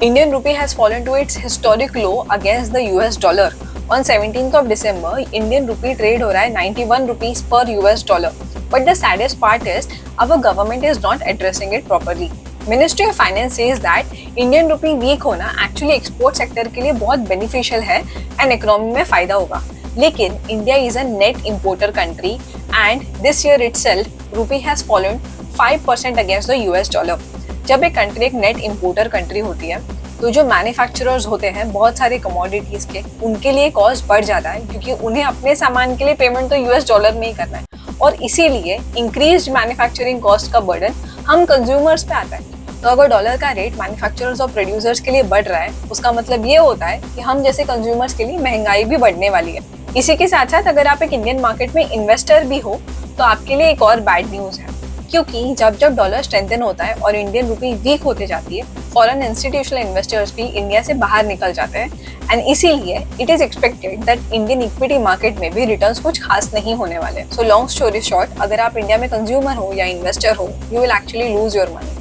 Indian rupee has fallen to its historic low against the US dollar. On 17th of December, Indian rupee trade हो रहा है 91 rupees per US dollar. But the saddest part is our government is not addressing it properly. Ministry of Finance says that Indian rupee weak होना actually export sector के लिए बहुत beneficial है and economy में फायदा होगा. लेकिन India is a net importer country and this year itself rupee has fallen 5% against the US dollar. जब एक कंट्री एक नेट इम्पोर्टर कंट्री होती है तो जो मैन्युफैक्चरर्स होते हैं बहुत सारे कमोडिटीज के, उनके लिए कॉस्ट बढ़ जाता है क्योंकि उन्हें अपने सामान के लिए पेमेंट तो यूएस डॉलर में ही करना है और इसीलिए इंक्रीज्ड मैन्युफैक्चरिंग कॉस्ट का बर्डन हम कंज्यूमर्स पे आता है. तो अगर डॉलर का रेट मैन्युफैक्चरर्स और प्रोड्यूसर्स के लिए बढ़ रहा है उसका मतलब ये होता है कि हम जैसे कंज्यूमर्स के लिए महंगाई भी बढ़ने वाली है. इसी के साथ साथ अगर आप एक इंडियन मार्केट में इन्वेस्टर भी हो तो आपके लिए एक और बैड न्यूज है, क्योंकि जब जब डॉलर स्ट्रेंथन होता है और इंडियन रुपी वीक होते जाती है, फॉरेन इंस्टीट्यूशनल इन्वेस्टर्स भी इंडिया से बाहर निकल जाते हैं एंड इसीलिए it is expected that Indian equity market में भी रिटर्न्स कुछ खास नहीं होने वाले. सो लॉन्ग स्टोरी शॉर्ट, अगर आप इंडिया में कंज्यूमर हो या इन्वेस्टर हो, you will actually lose your money.